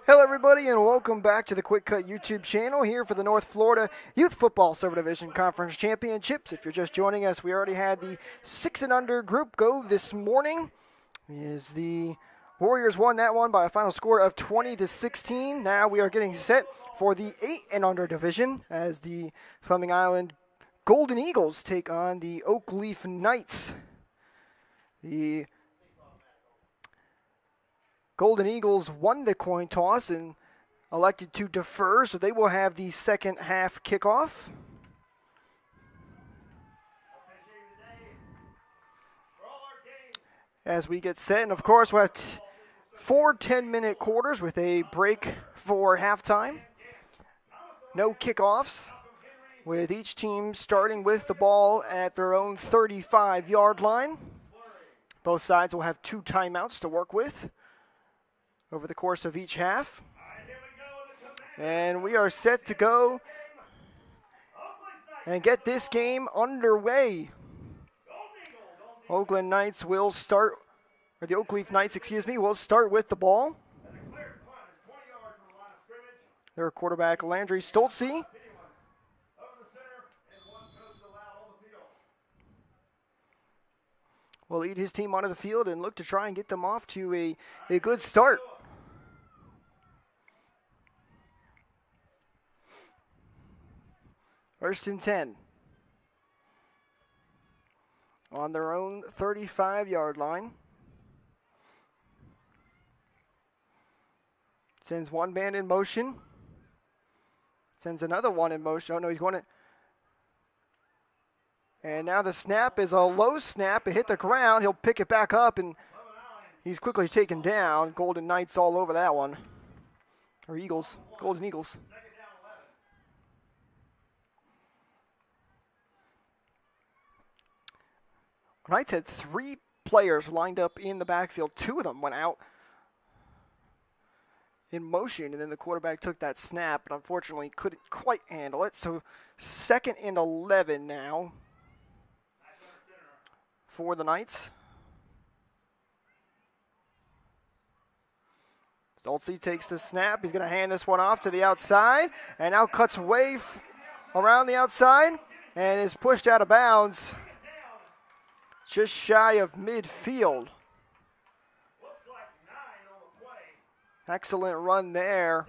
Hello everybody and welcome back to the Quick Cut YouTube channel here for the North Florida Youth Football Silver Division Conference Championships. If you're just joining us, we already had the 6 and under group go this morning. The Warriors won that one by a final score of 20-16. Now we are getting set for the 8 and under division as the Fleming Island Golden Eagles take on the Oakleaf Knights. The Golden Eagles won the coin toss and elected to defer, so they will have the second half kickoff. As we get set, and of course we'll have 4 10-minute quarters with a break for halftime. No kickoffs, with each team starting with the ball at their own 35-yard line. Both sides will have 2 timeouts to work with over the course of each half. And we are set to go and get this game underway. Oakland Knights will start, or the Oakleaf Knights, will start with the ball. Their quarterback, Landry Stoltze, will lead his team onto the field and look to try and get them off to a good start. First and 10. On their own 35-yard line. Sends one man in motion. Sends another one in motion. Oh, no, he's going to. And now the snap is a low snap. It hit the ground. He'll pick it back up, and he's quickly taken down. Golden Knights all over that one. Or Eagles. Golden Eagles. Knights had 3 players lined up in the backfield. 2 of them went out in motion, and then the quarterback took that snap, but unfortunately couldn't quite handle it. So 2nd and 11 now for the Knights. Stoltze takes the snap. He's going to hand this one off to the outside, and now cuts way around the outside and is pushed out of bounds. Just shy of midfield. Excellent run there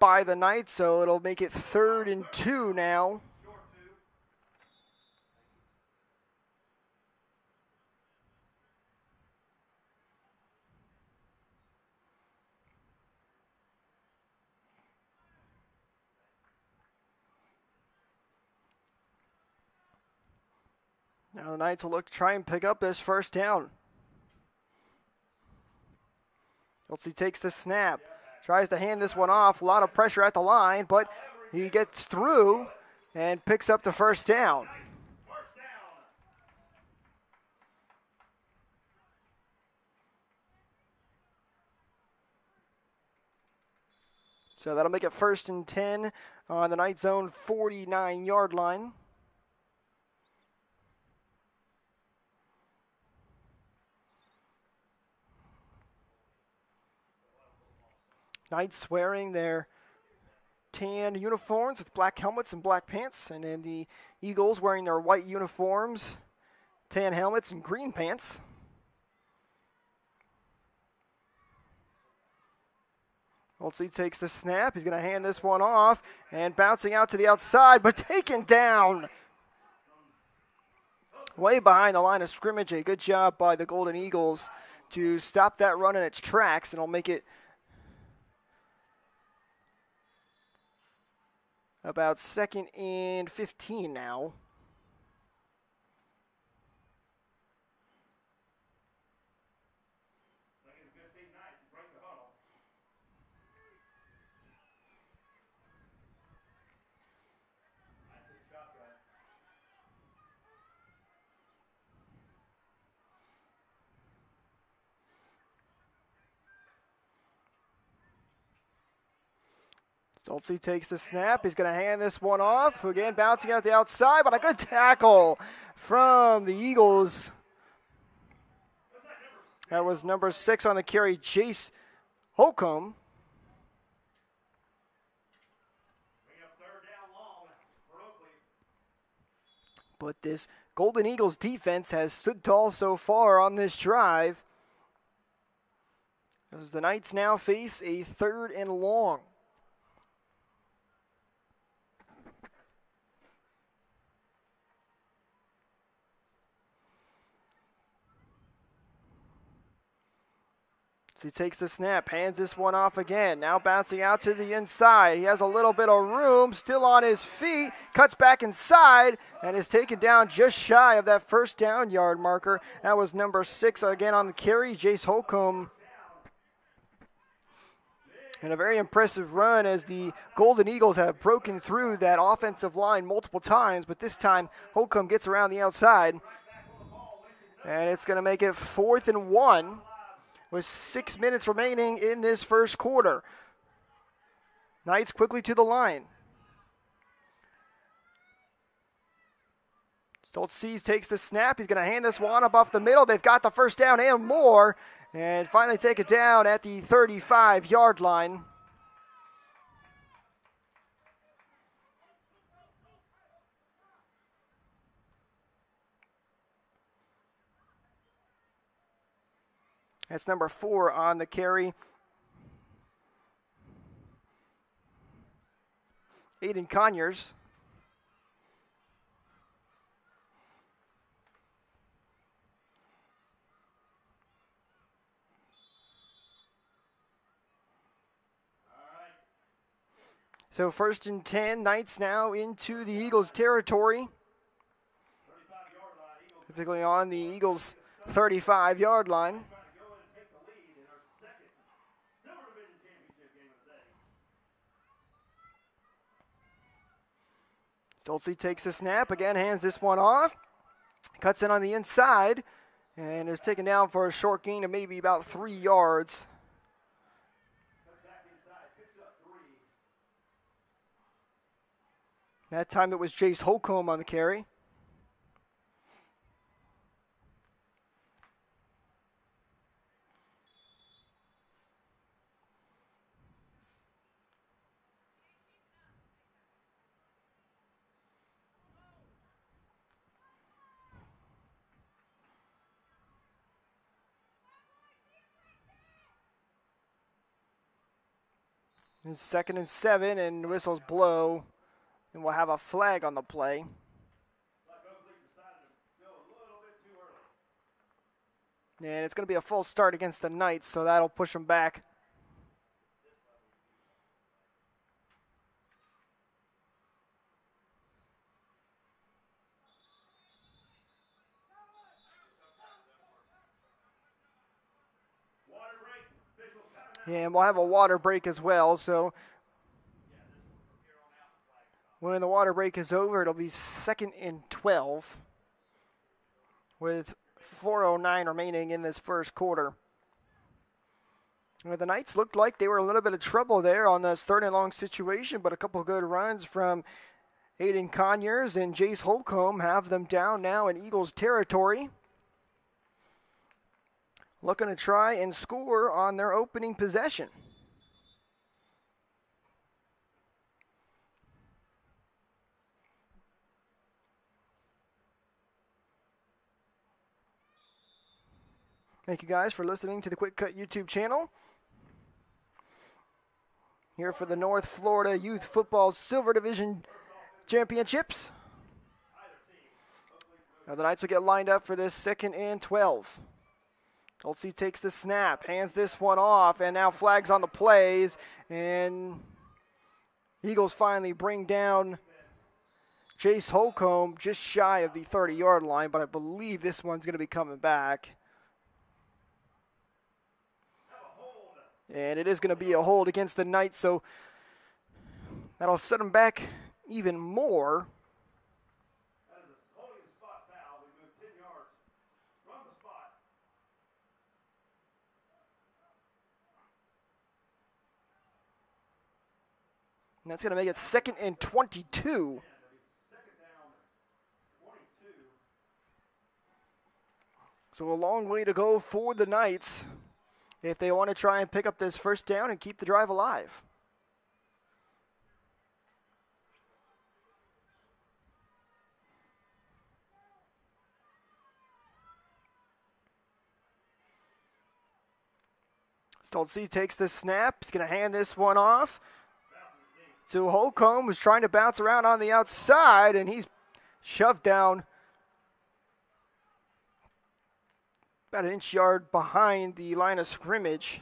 by the Knights, so it'll make it 3rd and 2 now. Now the Knights will look to try and pick up this first down. Stoltze takes the snap. Tries to hand this one off. A lot of pressure at the line, but he gets through and picks up the first down. So that'll make it 1st and 10 on the Knights' own 49-yard line. Knights wearing their tan uniforms with black helmets and black pants, and then the Eagles wearing their white uniforms, tan helmets, and green pants. Stoltze takes the snap. He's going to hand this one off, and bouncing out to the outside, but taken down way behind the line of scrimmage. A good job by the Golden Eagles to stop that run in its tracks, and it'll make it about 2nd and 15 now. Stoltze takes the snap. He's going to hand this one off. Again, bouncing out the outside, but a good tackle from the Eagles That was number 6 on the carry, Jace Holcomb. But this Golden Eagles defense has stood tall so far on this drive, as the Knights now face a 3rd and long. So he takes the snap, hands this one off again. Now bouncing out to the inside. He has a little bit of room, still on his feet, cuts back inside, and is taken down just shy of that first down yard marker. That was number 6 again on the carry, Jace Holcomb. And a very impressive run as the Golden Eagles have broken through that offensive line multiple times, but this time Holcomb gets around the outside. And it's going to make it 4th and 1. With 6 minutes remaining in this first quarter. Knights quickly to the line. Stoltz takes the snap. He's going to hand this one up off the middle. They've got the first down and more. And finally take it down at the 35-yard line. That's number 4 on the carry. Aiden Conyers. So 1st and 10, Knights now into the Eagles' territory. Particularly on the Eagles' 35-yard line. Stoltz takes the snap, again hands this one off, cuts in on the inside, and is taken down for a short gain of maybe about 3 yards. That time it was Jace Holcomb on the carry. It's 2nd and 7, and whistles blow, and we'll have a flag on the play. And it's going to be a full start against the Knights, so that'll push them back. And we'll have a water break as well, so when the water break is over, it'll be 2nd and 12 with 4:09 remaining in this first quarter. The Knights looked like they were in a little bit of trouble there on this 3rd and long situation, but a couple of good runs from Aiden Conyers and Jace Holcomb have them down now in Eagles territory. Looking to try and score on their opening possession. Thank you guys for listening to the Quick Cut YouTube channel. Here for the North Florida Youth Football Silver Division Championships. Now the Knights will get lined up for this 2nd and 12. Stoltz takes the snap, hands this one off, and now flags on the plays. And Eagles finally bring down Jace Holcomb just shy of the 30-yard line, but I believe this one's going to be coming back. And it is going to be a hold against the Knights, so that'll set them back even more. And that's going to make it 2nd and 22. So a long way to go for the Knights if they want to try and pick up this first down and keep the drive alive. Stoltze takes the snap. He's going to hand this one off to Holcomb, who's trying to bounce around on the outside, and he's shoved down about an inch yard behind the line of scrimmage.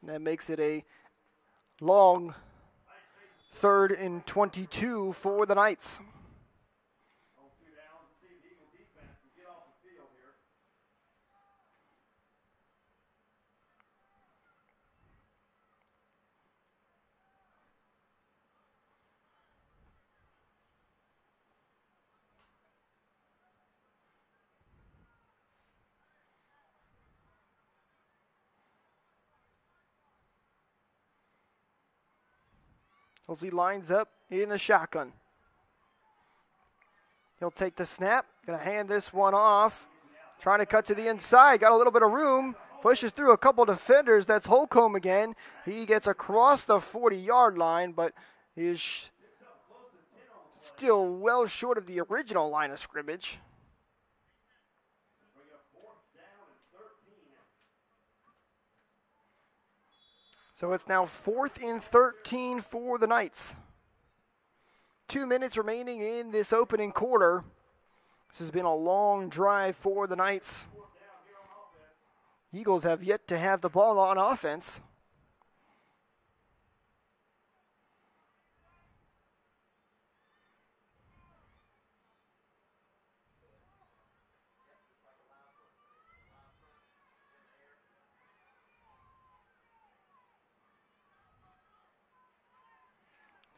And that makes it a long 3rd and 22 for the Knights. As he lines up in the shotgun. He'll take the snap. Going to hand this one off. Trying to cut to the inside. Got a little bit of room. Pushes through a couple defenders. That's Holcomb again. He gets across the 40-yard line, but is still well short of the original line of scrimmage. So it's now 4th and 13 for the Knights. 2 minutes remaining in this opening quarter. This has been a long drive for the Knights. Eagles have yet to have the ball on offense.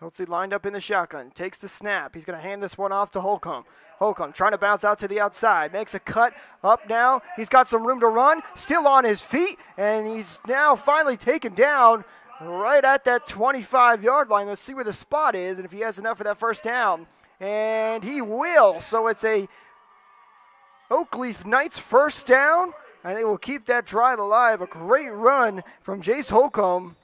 Stoltze lined up in the shotgun, takes the snap. He's going to hand this one off to Holcomb. Holcomb trying to bounce out to the outside, makes a cut up now. He's got some room to run, still on his feet, and he's now finally taken down right at that 25-yard line. Let's see where the spot is and if he has enough for that first down. And he will, so it's a Oakleaf Knights first down, and they will keep that drive alive. A great run from Jace Holcomb.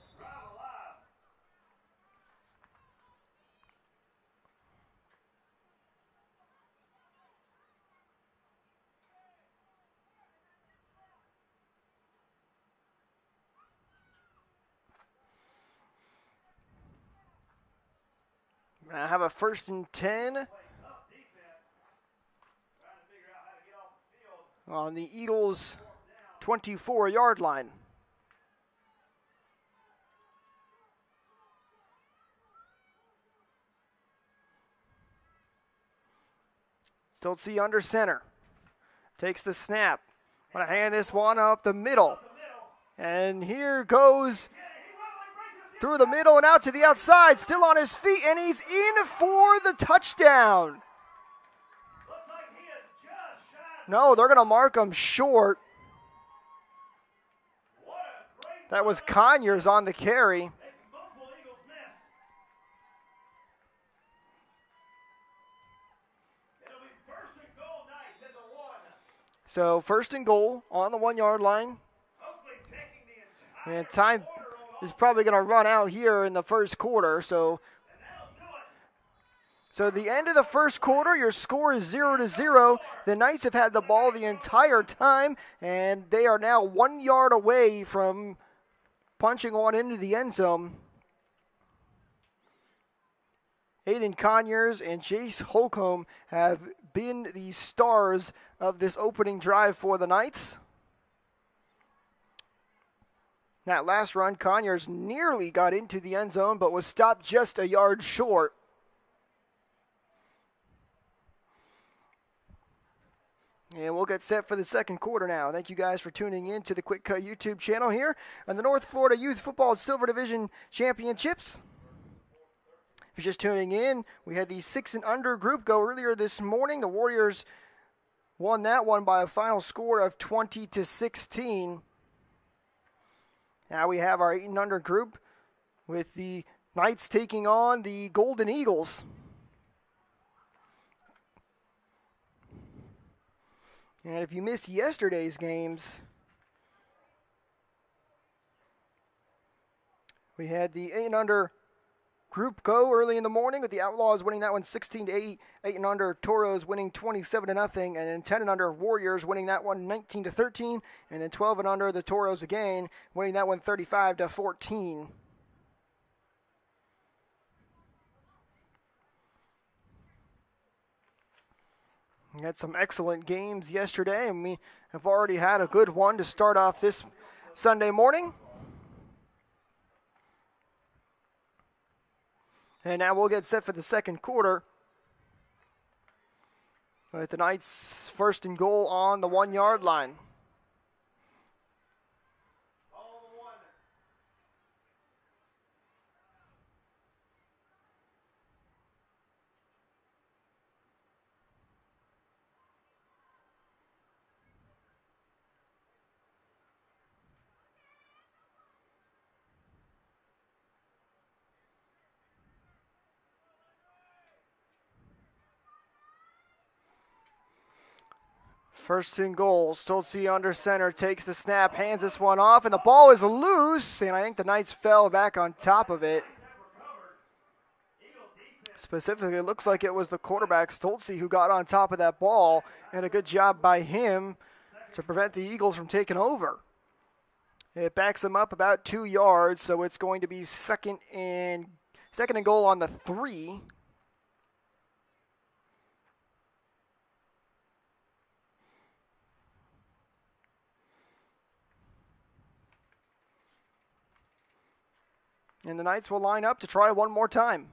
I have a 1st and 10 on the Eagles' 24-yard line. Stoltze under center. Takes the snap. Want to hand this one up the middle. And here goes through the middle and out to the outside, still on his feet, and he's in for the touchdown. No, they're going to mark him short. That was Conyers on the carry. So 1st and goal on the 1-yard line. And time is probably going to run out here in the first quarter. So at the end of the first quarter, your score is 0-0. The Knights have had the ball the entire time, and they are now 1 yard away from punching one into the end zone. Aiden Conyers and Jace Holcomb have been the stars of this opening drive for the Knights. That last run, Conyers nearly got into the end zone, but was stopped just a yard short. And we'll get set for the second quarter now. Thank you guys for tuning in to the Quick Cut YouTube channel here on the North Florida Youth Football Silver Division Championships. If you're just tuning in, we had the 6 and under group go earlier this morning. The Warriors won that one by a final score of 20-16. Now we have our 8 and under group with the Knights taking on the Golden Eagles. And if you missed yesterday's games, we had the 8 and under group go early in the morning with the Outlaws winning that one 16-8. 8 and under Toros winning 27-0, and then 10 and under Warriors winning that one 19-13, and then 12 and under the Toros again winning that one 35-14. We had some excellent games yesterday, and we have already had a good one to start off this Sunday morning. And now we'll get set for the second quarter with the Knights first and goal on the 1 yard line. First and goal, Stolze under center, takes the snap, hands this one off, and the ball is loose, and I think the Knights fell back on top of it. Specifically, it looks like it was the quarterback, Stolze, who got on top of that ball, and a good job by him to prevent the Eagles from taking over. It backs them up about 2 yards, so it's going to be second and goal on the 3. And the Knights will line up to try one more time.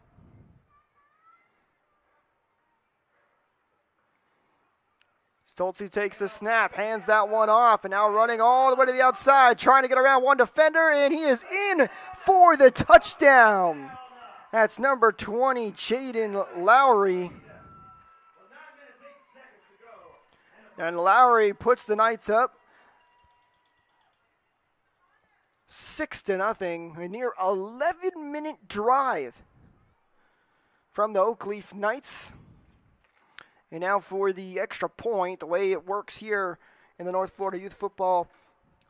Stolze takes the snap, hands that one off, and now running all the way to the outside, trying to get around one defender, and he is in for the touchdown. That's number 20, Jaden Lowry. And Lowry puts the Knights up 6-0, a near 11-minute drive from the Oakleaf Knights. And now for the extra point, the way it works here in the North Florida Youth Football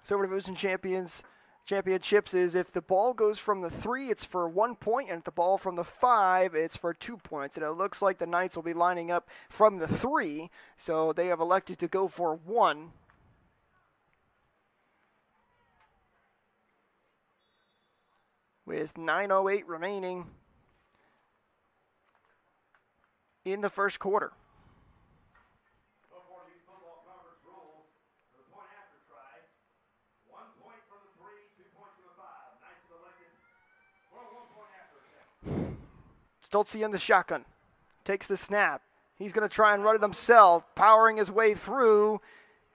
Silver Division Championships is if the ball goes from the 3, it's for 1 point, and if the ball from the 5, it's for 2 points. And it looks like the Knights will be lining up from the 3, so they have elected to go for 1. With 9:08 remaining in the first quarter. Stolze in the shotgun. Takes the snap. He's going to try and run it himself, powering his way through.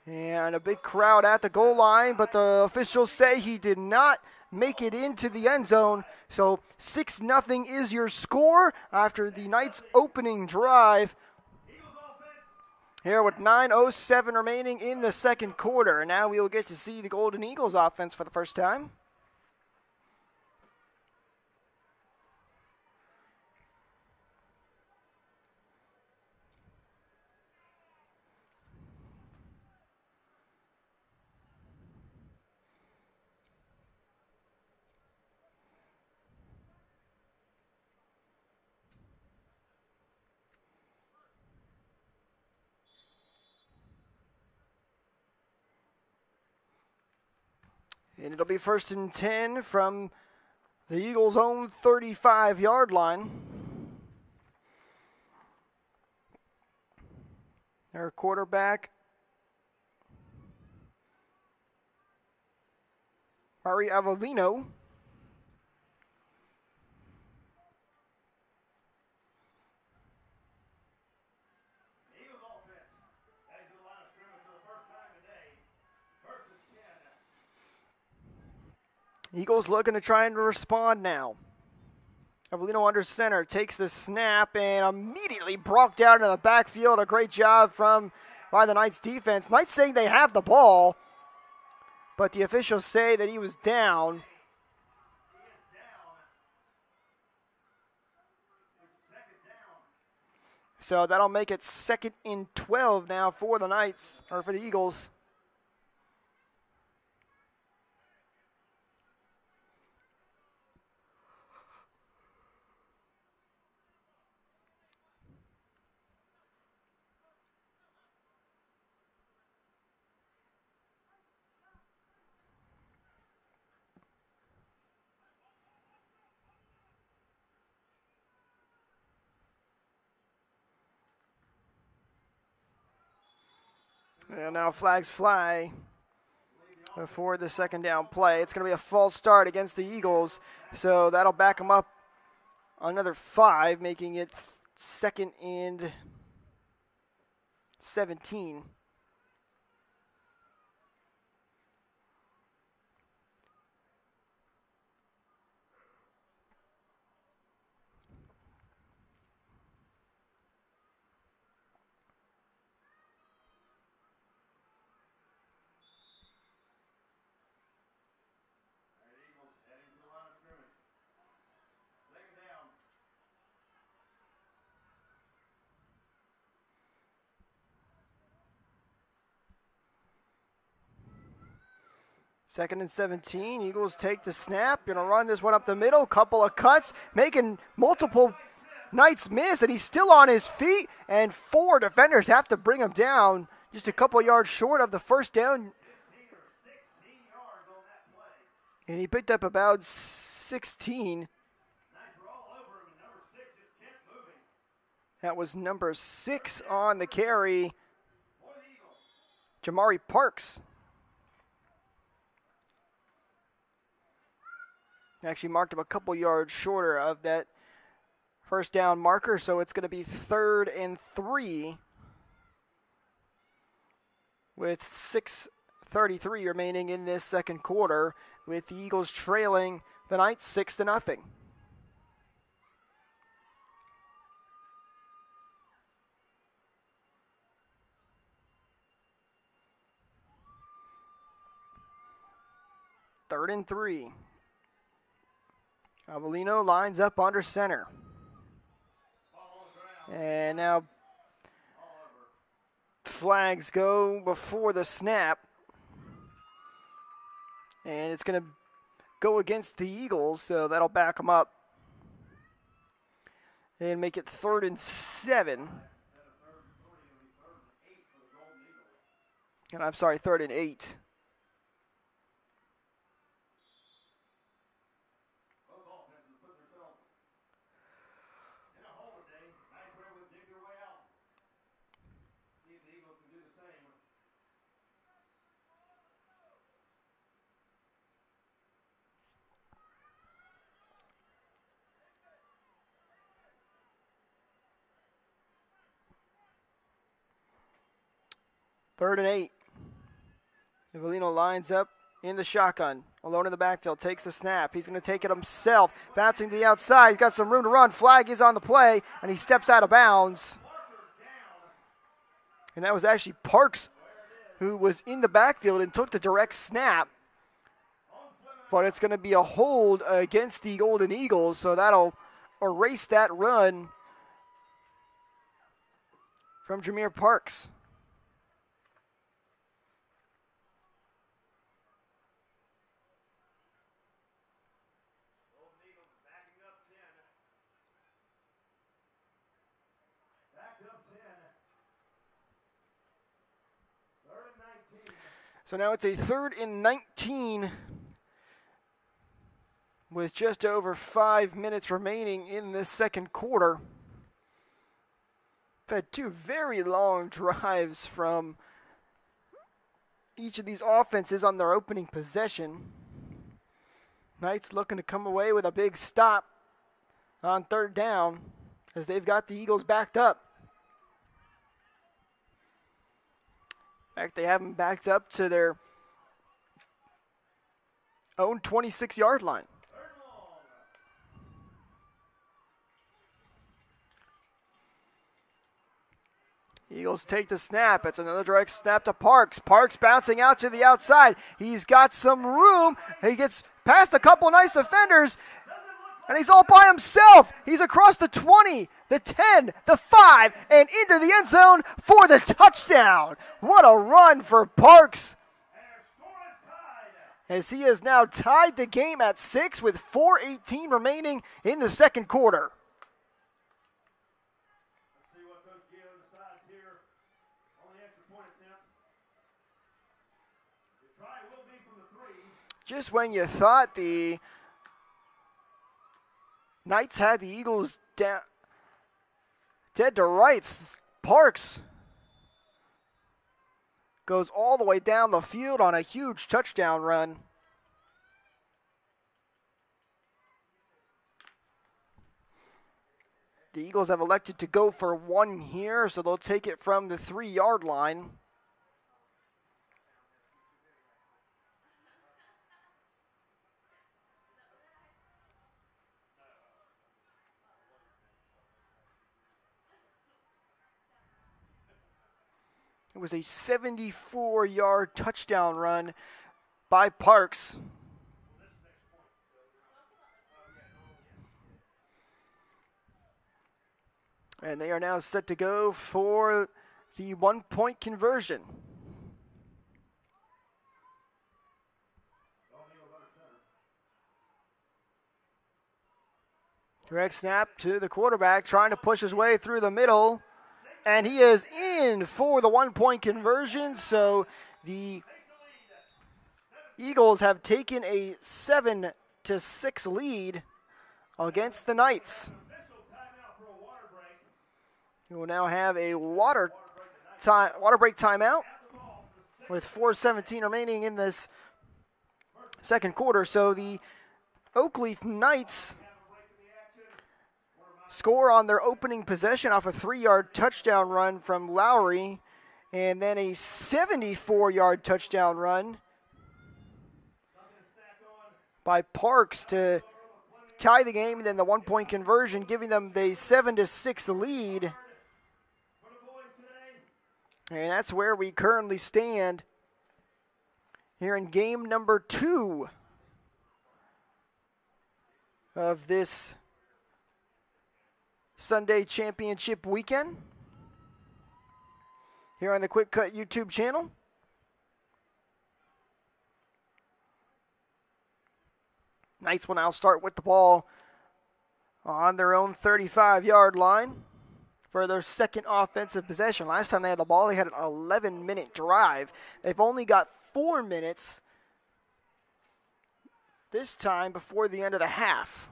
And a big crowd at the goal line, but the officials say he did not make it into the end zone. So 6-0 is your score after the Knights' opening drive. Here with 9:07 remaining in the second quarter. And now we will get to see the Golden Eagles offense for the first time. And it'll be 1st and 10 from the Eagles' own 35-yard line. Their quarterback, Mari Avellino. Eagles looking to try and respond now. Avellino under center, takes the snap and immediately brought down in the backfield. A great job by the Knights defense. Knights saying they have the ball, but the officials say that he was down. So that'll make it 2nd and 12 now for the Knights, or for the Eagles. And now flags fly before the 2nd down play. It's going to be a false start against the Eagles, so that'll back them up another 5, making it 2nd and 17. Second and 17, Eagles take the snap, gonna run this one up the middle, couple of cuts, making multiple Knights miss, and he's still on his feet, and 4 defenders have to bring him down, just a couple yards short of the first down. And he picked up about 16. That was number 6 on the carry, Jamari Parks. Actually marked him a couple yards shorter of that first down marker, so it's going to be 3rd and 3 with 6:33 remaining in this second quarter, with the Eagles trailing the Knights 6-0. Third and 3. Avellino lines up under center. And now flags go before the snap. And it's going to go against the Eagles, so that'll back them up. And make it 3rd and 7. And I'm sorry, 3rd and 8. Third and 8. Avellino lines up in the shotgun. Alone in the backfield. Takes the snap. He's going to take it himself. Bouncing to the outside. He's got some room to run. Flag is on the play. And he steps out of bounds. And that was actually Parks who was in the backfield and took the direct snap. But it's going to be a hold against the Golden Eagles. So that'll erase that run from Jameer Parks. So now it's a 3rd and 19 with just over 5 minutes remaining in this second quarter. We've had 2 very long drives from each of these offenses on their opening possession. Knights looking to come away with a big stop on 3rd down as they've got the Eagles backed up. In fact, they have them backed up to their own 26-yard line. Eagles take the snap. It's another direct snap to Parks. Parks bouncing out to the outside. He's got some room. He gets past a couple nice defenders. And he's all by himself. He's across the 20, the 10, the 5, and into the end zone for the touchdown. What a run for Parks. As he has now tied the game at 6 with 4:18 remaining in the second quarter. Just when you thought the Knights had the Eagles down, dead to rights, Parks goes all the way down the field on a huge touchdown run. The Eagles have elected to go for 1 here, so they'll take it from the 3-yard line. It was a 74-yard touchdown run by Parks. And they are now set to go for the 1-point conversion. Direct snap to the quarterback, trying to push his way through the middle. And he is in for the 1-point conversion. So the Eagles have taken a 7-6 lead against the Knights. We will now have a water break timeout with 4:17 remaining in this second quarter. So the Oakleaf Knights score on their opening possession off a 3-yard touchdown run from Lowry, and then a 74-yard touchdown run by Parks to tie the game, and then the 1-point conversion, giving them the 7-6 lead. And that's where we currently stand here in game number 2 of this Sunday Championship weekend here on the Quick Cut YouTube channel. Knights will now start with the ball on their own 35-yard line for their second offensive possession. Last time they had the ball, they had an 11-minute drive. They've only got 4 minutes this time before the end of the half.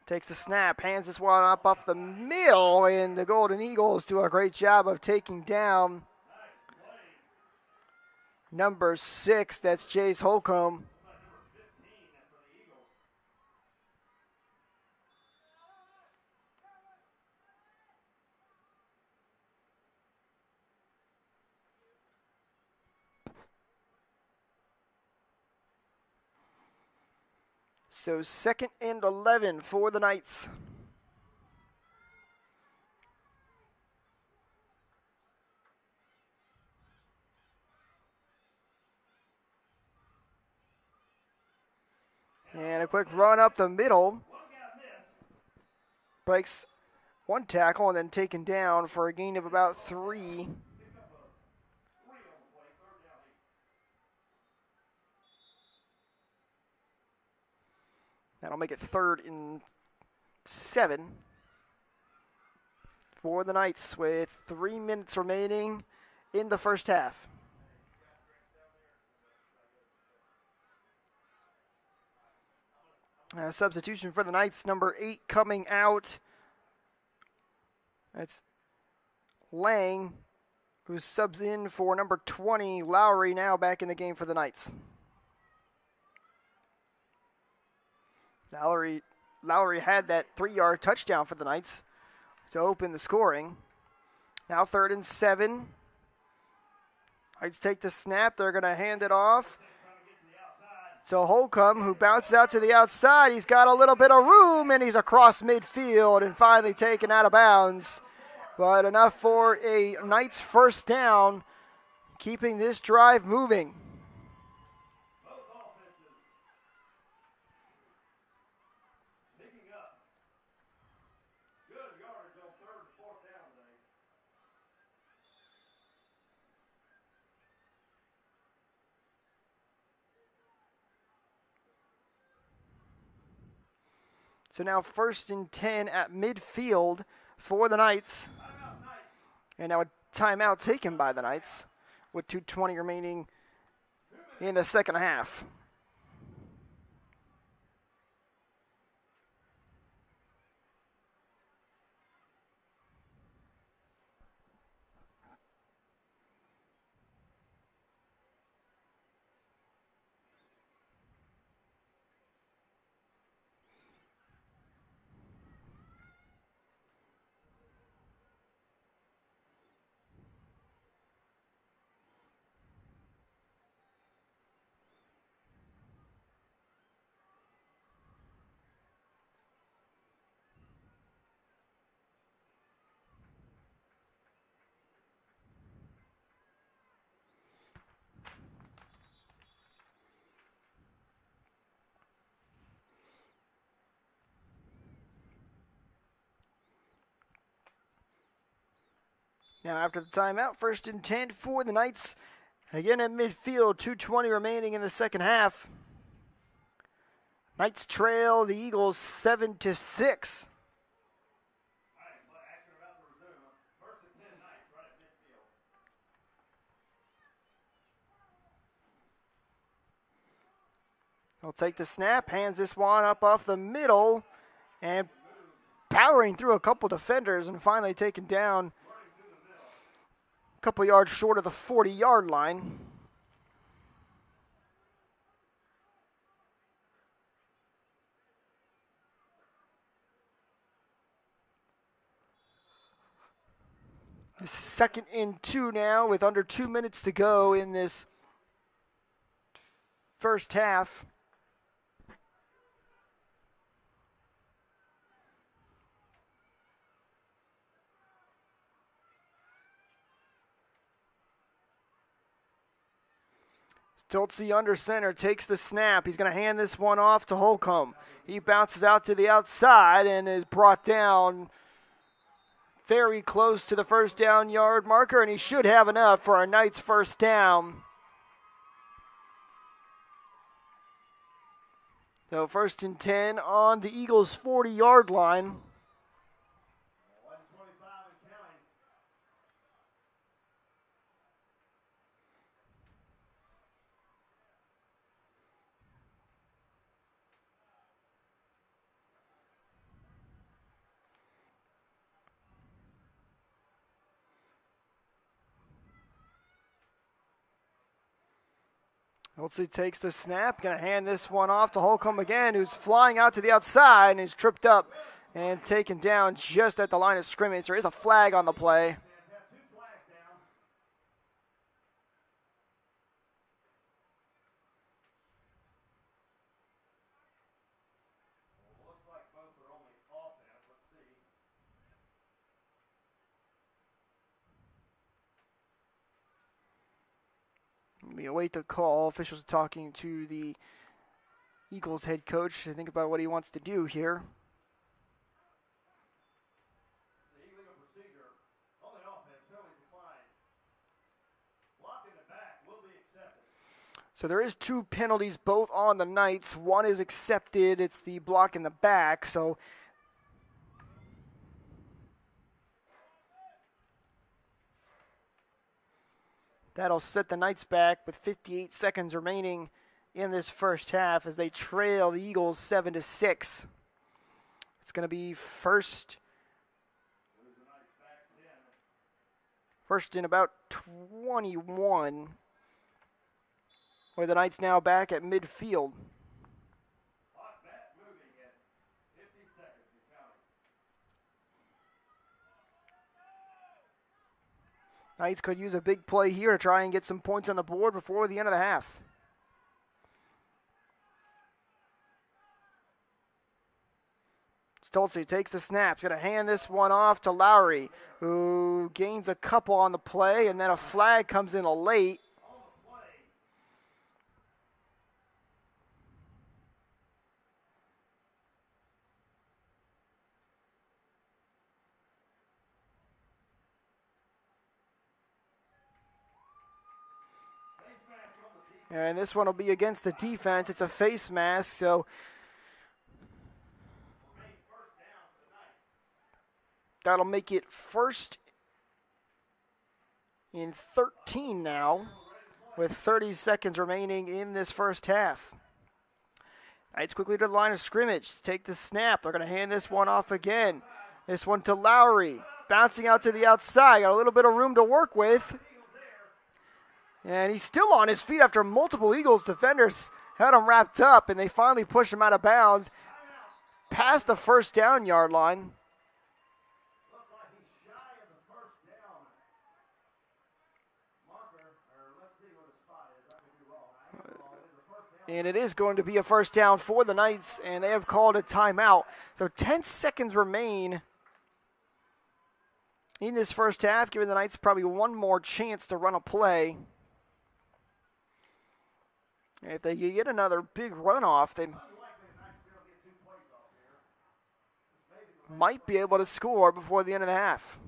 Takes the snap, hands this one up off the middle, and the Golden Eagles do a great job of taking down number 6. That's Jace Holcomb. So 2nd and 11 for the Knights. And a quick run up the middle. Breaks one tackle and then taken down for a gain of about 3. That'll make it 3rd and 7 for the Knights with 3 minutes remaining in the first half. Substitution for the Knights, number 8 coming out. That's Lang, who subs in for number 20, Lowry, now back in the game for the Knights. Lowry had that 3-yard touchdown for the Knights to open the scoring. Now 3rd and 7. Knights take the snap. They're going to hand it off to Holcomb, who bounces out to the outside. He's got a little bit of room, and he's across midfield and finally taken out of bounds. But enough for a Knights first down, keeping this drive moving. So now 1st and 10 at midfield for the Knights. And now a timeout taken by the Knights with 2:20 remaining in the second half. Now after the timeout, 1st and 10 for the Knights. Again at midfield, 2:20 remaining in the second half. Knights trail the Eagles 7-6. He'll take the snap, hands this one up off the middle, and powering through a couple defenders and finally taken down a couple yards short of the 40-yard line. Second and 2 now with under 2 minutes to go in this first half. Stoltze under center, takes the snap. He's going to hand this one off to Holcomb. He bounces out to the outside and is brought down very close to the first down yard marker, and he should have enough for our Knights' first down. So 1st and 10 on the Eagles' 40-yard line. Stoltze takes the snap, going to hand this one off to Holcomb again, who's flying out to the outside and is tripped up and taken down just at the line of scrimmage. There is a flag on the play. We await the call. Officials are talking to the Eagles head coach to think about what he wants to do here. So there is 2 penalties, both on the Knights. One is accepted. It's the block in the back. So that'll set the Knights back with 58 seconds remaining in this first half as they trail the Eagles 7-6. It's going to be first in about 21, where the Knights now back at midfield. Knights could use a big play here to try and get some points on the board before the end of the half. Stoltze takes the snap. He's going to hand this one off to Lowry, who gains a couple on the play, and then a flag comes in late. And this one will be against the defense. It's a face mask, so That'll make it first and 13 now, with 30 seconds remaining in this first half. Knights quickly to the line of scrimmage. Take the snap. They're going to hand this one off again. This one to Lowry. Bouncing out to the outside. Got a little bit of room to work with. And he's still on his feet after multiple Eagles defenders had him wrapped up, and they finally pushed him out of bounds past the first down yard line. And it is going to be a first down for the Knights, and they have called a timeout. So 10 seconds remain in this first half, giving the Knights probably one more chance to run a play. And if they get another big runoff, they might be able to score before the end of the half.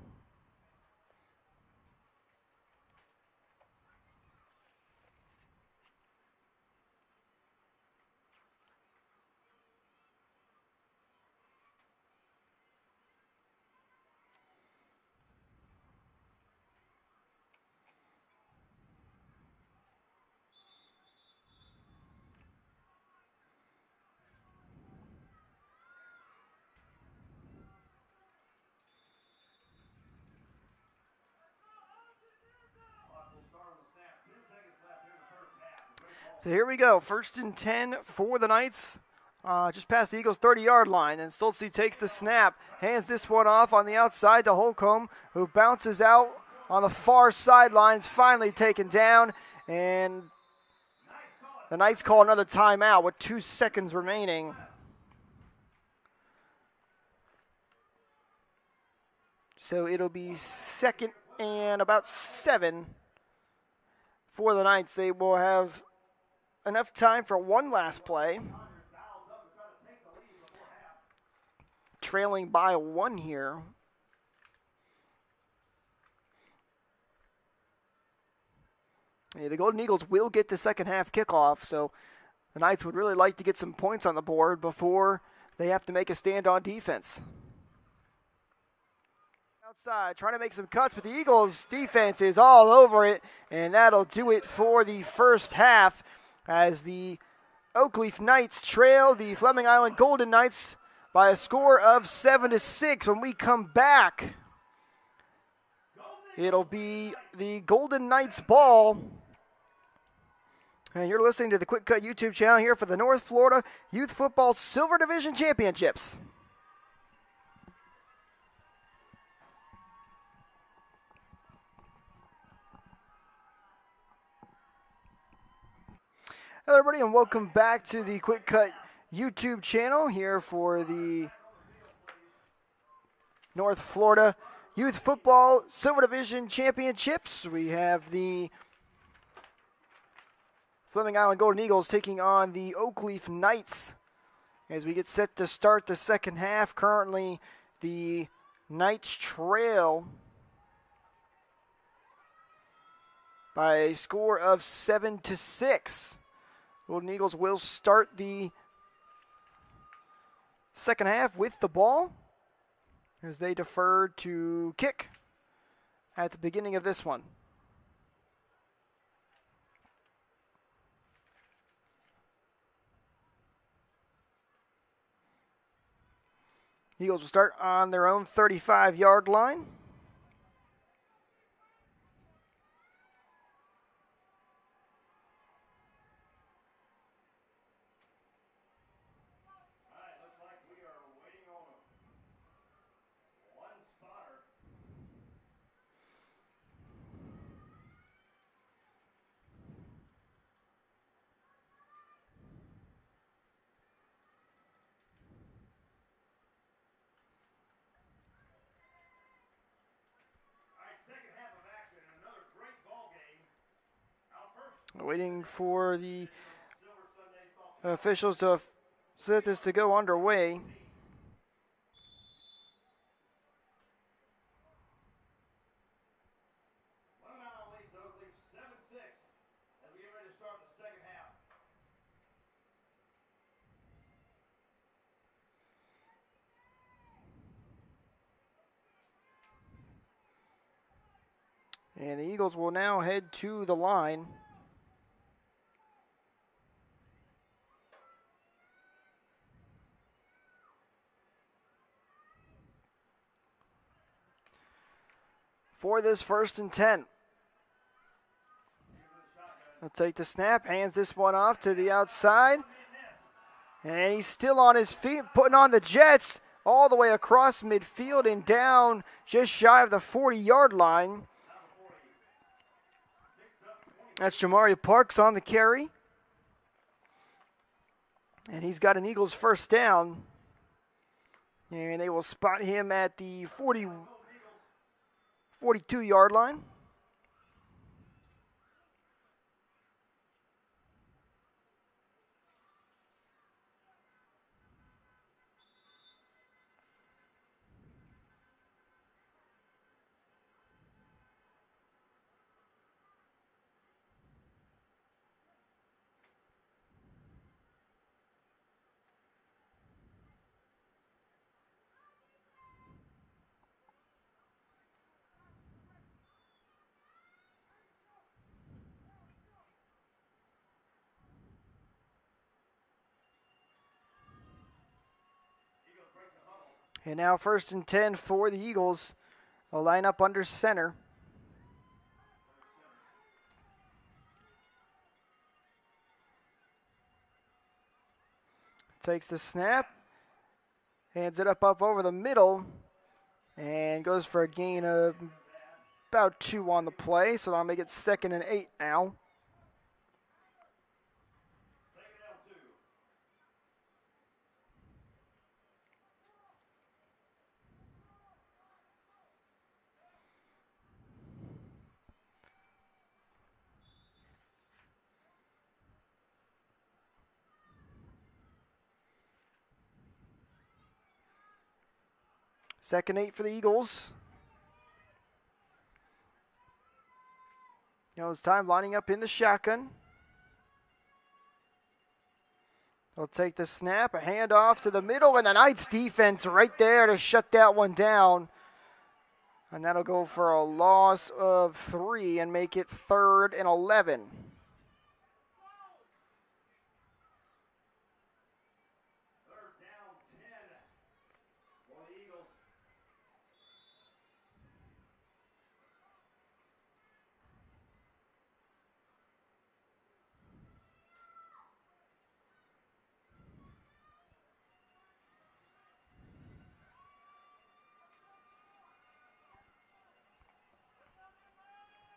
So here we go, 1st and 10 for the Knights, just past the Eagles' 30-yard line. And Stolze takes the snap, hands this one off on the outside to Holcomb, who bounces out on the far sidelines, finally taken down. And the Knights call another timeout with 2 seconds remaining. So it'll be 2nd and about 7 for the Knights. They will have enough time for one last play. Trailing by 1 here. Yeah, the Golden Eagles will get the second half kickoff, so the Knights would really like to get some points on the board before they have to make a stand on defense. Outside, trying to make some cuts, but the Eagles' defense is all over it, and that'll do it for the first half, as the Oakleaf Knights trail the Fleming Island Golden Knights by a score of 7-6. When we come back, it'll be the Golden Knights ball. And you're listening to the Quick Cut YouTube channel here for the North Florida Youth Football Silver Division Championships. Hello everybody, and welcome back to the Quick Cut YouTube channel here for the North Florida Youth Football Silver Division Championships. We have the Fleming Island Golden Eagles taking on the Oakleaf Knights as we get set to start the second half. Currently, the Knights trail by a score of 7-6. Golden Eagles will start the second half with the ball as they defer to kick at the beginning of this one. Eagles will start on their own 35-yard line. Waiting for the officials to set this to go underway. And the Eagles will now head to the line. For this 1st and 10. He'll take the snap, hands this one off to the outside. And he's still on his feet, putting on the Jets all the way across midfield and down just shy of the 40-yard line. That's Jamari Parks on the carry. And he's got an Eagles 1st down. And they will spot him at the 42-yard line. And now 1st and 10 for the Eagles. They'll line up under center. Takes the snap. Hands it up over the middle. And goes for a gain of about 2 on the play. So that'll make it 2nd and 8 now. Second 8 for the Eagles. Now it's time lining up in the shotgun. They'll take the snap, a handoff to the middle, and the Knights defense right there to shut that one down. And that'll go for a loss of 3 and make it 3rd and 11.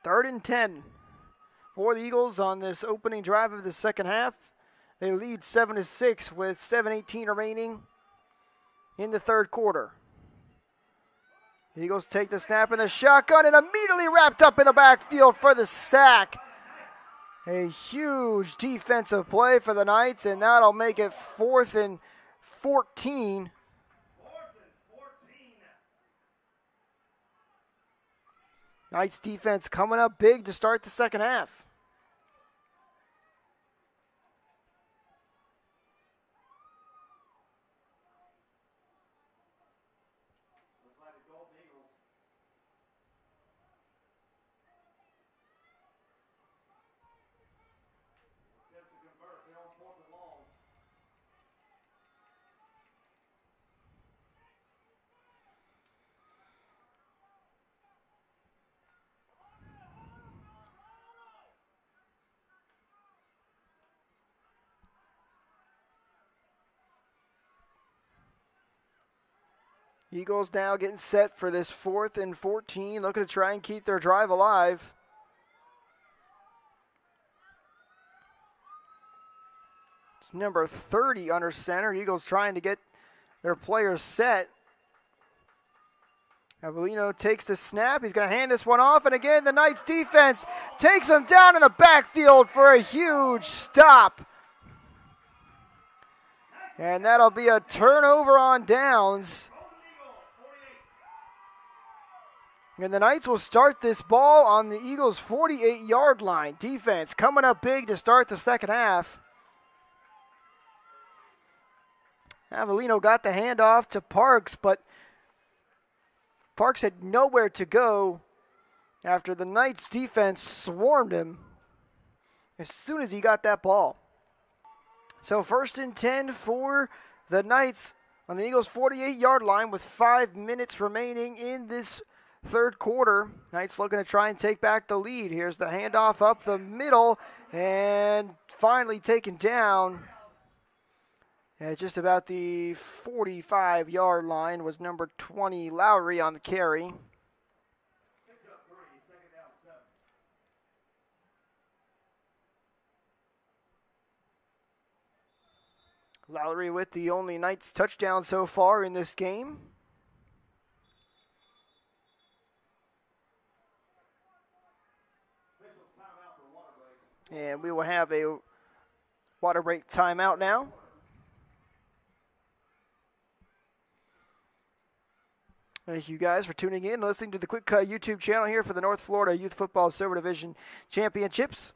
Third and 10 for the Eagles on this opening drive of the second half. They lead 7-6 with 7:18 remaining in the third quarter. The Eagles take the snap in the shotgun and immediately wrapped up in the backfield for the sack. A huge defensive play for the Knights, and that'll make it 4th and 14. Knights defense coming up big to start the second half. Eagles now getting set for this 4th and 14, looking to try and keep their drive alive. It's number 30 under center. Eagles trying to get their players set. Avellino takes the snap. He's going to hand this one off. And again, the Knights defense takes him down in the backfield for a huge stop. And that'll be a turnover on downs. And the Knights will start this ball on the Eagles' 48-yard line. Defense coming up big to start the second half. Avellino got the handoff to Parks, but Parks had nowhere to go after the Knights defense swarmed him as soon as he got that ball. So 1st and 10 for the Knights on the Eagles' 48-yard line with 5 minutes remaining in this third quarter. Knights looking to try and take back the lead. Here's the handoff up the middle and finally taken down at just about the 45-yard line was number 20, Lowry, on the carry. Lowry with the only Knights touchdown so far in this game. And we will have a water break timeout now. Thank you guys for tuning in and listening to the Quick Cut YouTube channel here for the North Florida Youth Football Silver Division Championships.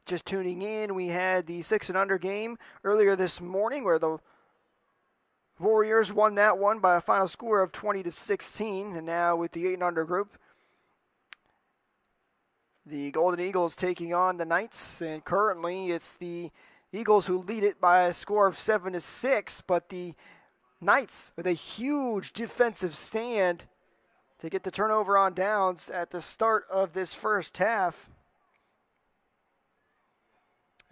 Just tuning in, we had the 6 and under game earlier this morning where the Warriors won that one by a final score of 20-16. And now with the 8 and under group, the Golden Eagles taking on the Knights, and currently it's the Eagles who lead it by a score of 7-6, but the Knights with a huge defensive stand to get the turnover on downs at the start of this first half.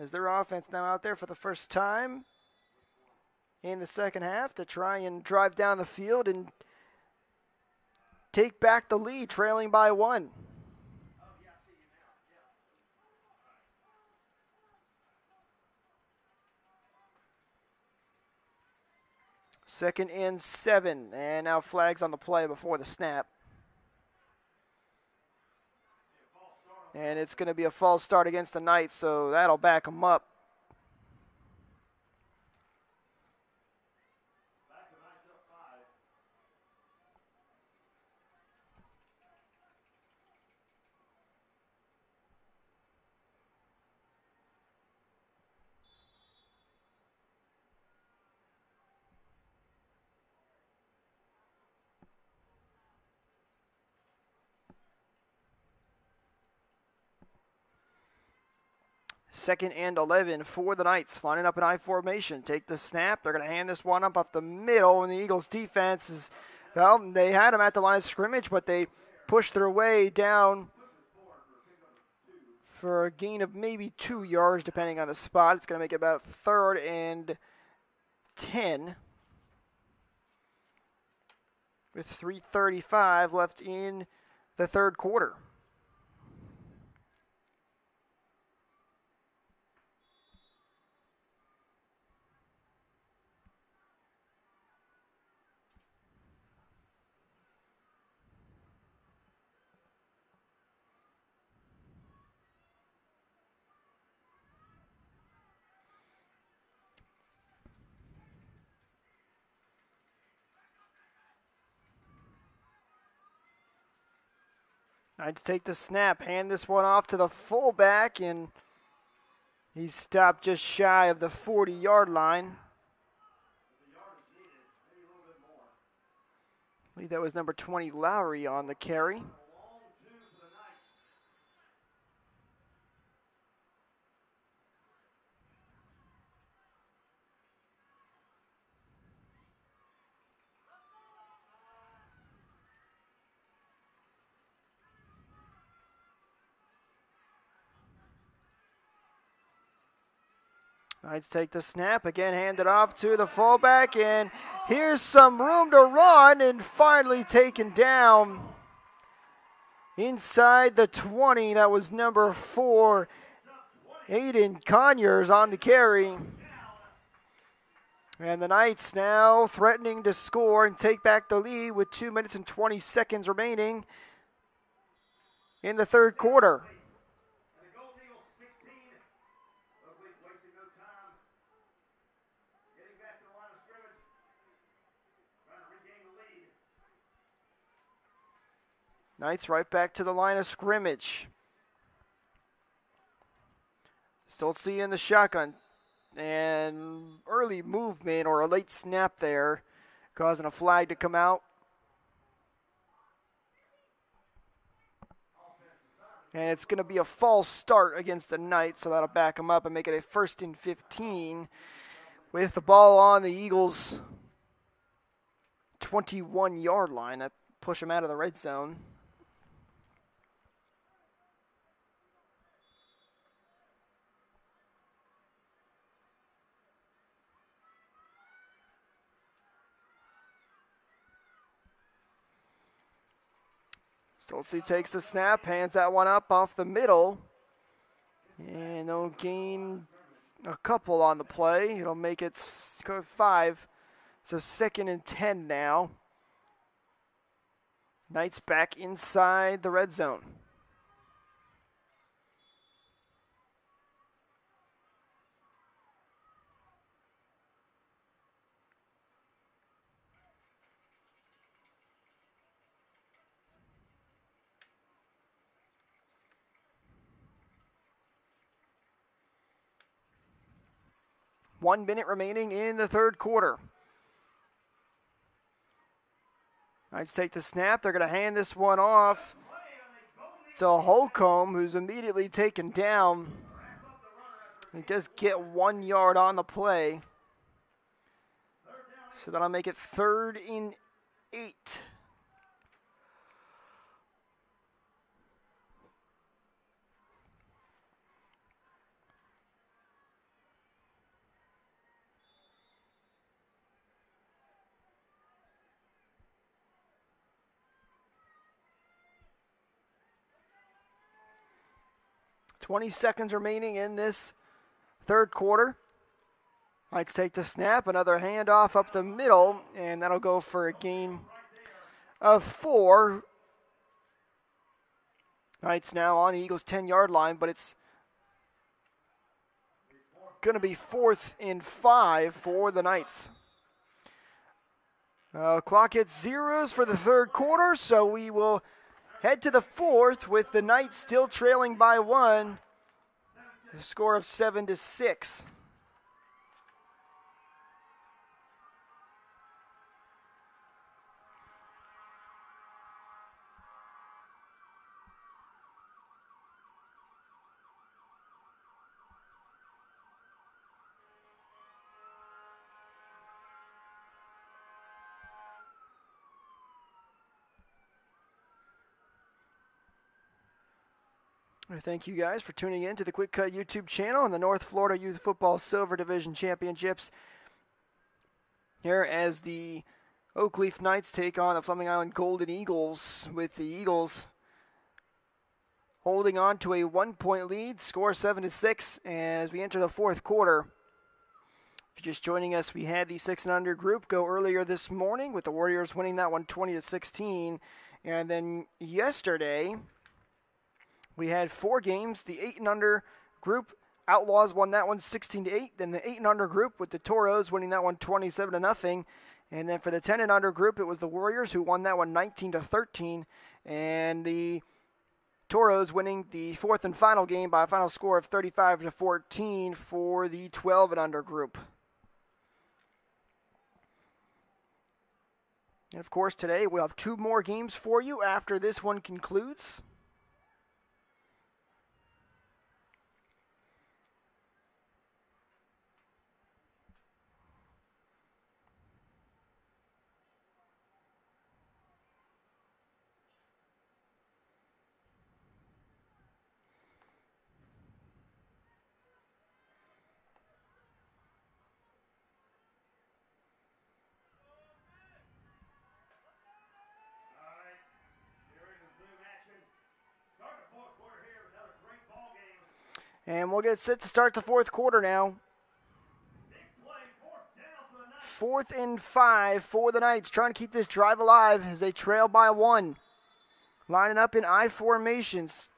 As their offense now out there for the first time in the second half to try and drive down the field and take back the lead, trailing by 1. Second and 7, and now flags on the play before the snap. And it's going to be a false start against the Knights, so that'll back them up. Second and 11 for the Knights, lining up in I formation. Take the snap. They're going to hand this one up the middle, and the Eagles' defense is, well, they had them at the line of scrimmage, but they pushed their way down for a gain of maybe 2 yards, depending on the spot. It's going to make it about 3rd and 10 with 3:35 left in the third quarter. Knights take the snap, hand this one off to the fullback, and he's stopped just shy of the 40-yard line. I believe that was number 20, Lowry, on the carry. Knights take the snap, again hand it off to the fullback, and here's some room to run, and finally taken down inside the 20. That was number 4, Aiden Conyers, on the carry. And the Knights now threatening to score and take back the lead with 2 minutes and 20 seconds remaining in the third quarter. Knights right back to the line of scrimmage. Stoltze in the shotgun. And early movement or a late snap there, causing a flag to come out. And it's going to be a false start against the Knights, so that'll back them up and make it a 1st and 15 with the ball on the Eagles' 21-yard line. That push them out of the red zone. Stolze takes the snap, hands that one up off the middle, and they'll gain a couple on the play. It'll make it 5, so 2nd and 10 now. Knights back inside the red zone. One minute remaining in the third quarter. Knights take the snap. They're going to hand this one off to Holcomb, who's immediately taken down. He does get 1 yard on the play. So that'll make it 3rd and 8. .20 seconds remaining in this third quarter. Knights take the snap, another handoff up the middle, and that'll go for a gain of 4. Knights now on the Eagles' 10-yard line, but it's going to be 4th and 5 for the Knights. Clock hits zeros for the third quarter, so we will head to the fourth with the Knights still trailing by 1. A score of 7-6. I thank you guys for tuning in to the Quick Cut YouTube channel and the North Florida Youth Football Silver Division Championships. Here as the Oakleaf Knights take on the Fleming Island Golden Eagles, with the Eagles holding on to a 1-point lead, score 7-6, as we enter the fourth quarter. If you're just joining us, we had the 6 and under group go earlier this morning, with the Warriors winning that one 20-16, and then yesterday we had 4 games. The 8 and under group, Outlaws won that one 16-8. Then the 8 and under group with the Toros winning that one 27-0. And then for the 10 and under group, it was the Warriors who won that one 19-13. And the Toros winning the fourth and final game by a final score of 35-14 for the 12 and under group. And of course, today we'll have 2 more games for you after this one concludes. And we'll get set to start the fourth quarter now. 4th and 5 for the Knights, trying to keep this drive alive as they trail by 1. Lining up in I formations.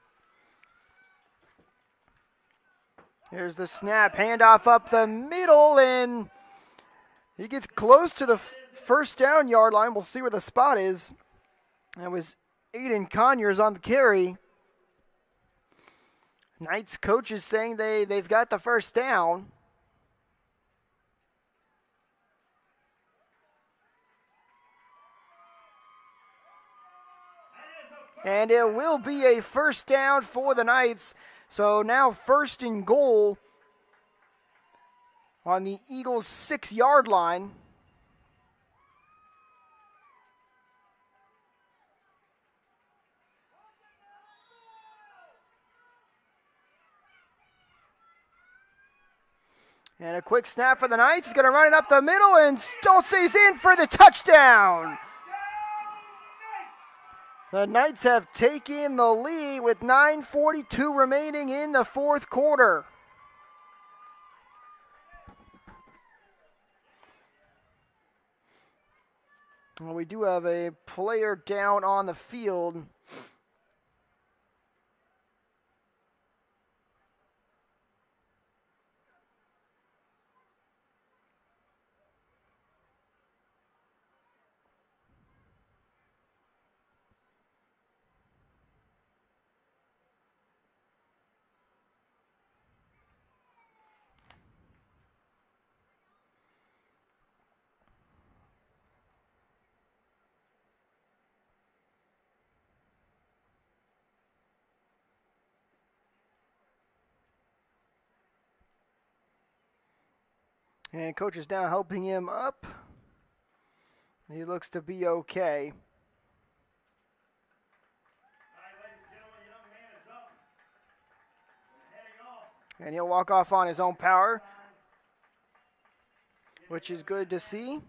Here's the snap, handoff up the middle, and he gets close to the first down yard line. We'll see where the spot is. That was Aiden Conyers on the carry. Knights coach is saying they've got the first down. And it will be a first down for the Knights. So now first and goal on the Eagles' 6-yard line. And a quick snap for the Knights. He's going to run it up the middle, and Stolze's in for the touchdown. The Knights have taken the lead with 9:42 remaining in the fourth quarter. Well, we do have a player down on the field. And coach is now helping him up. He looks to be okay. And he'll walk off on his own power, which is good to see.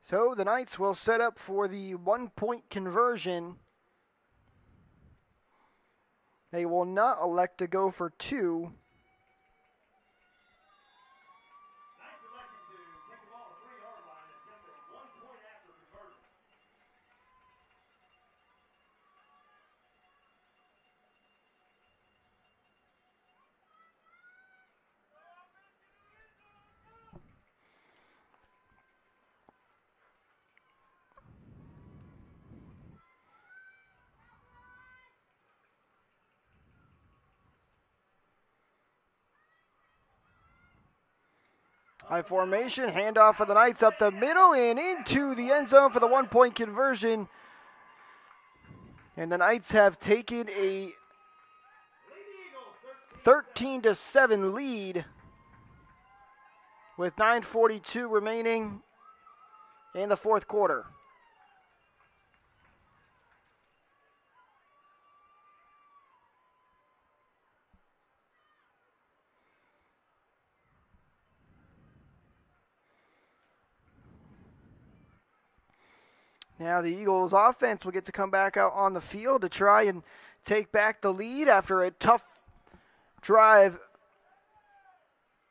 So the Knights will set up for the 1-point conversion. They will not elect to go for 2. High formation, handoff for the Knights up the middle and into the end zone for the 1-point conversion. And the Knights have taken a 13-7 lead with 9:42 remaining in the fourth quarter. Now the Eagles offense will get to come back out on the field to try and take back the lead after a tough drive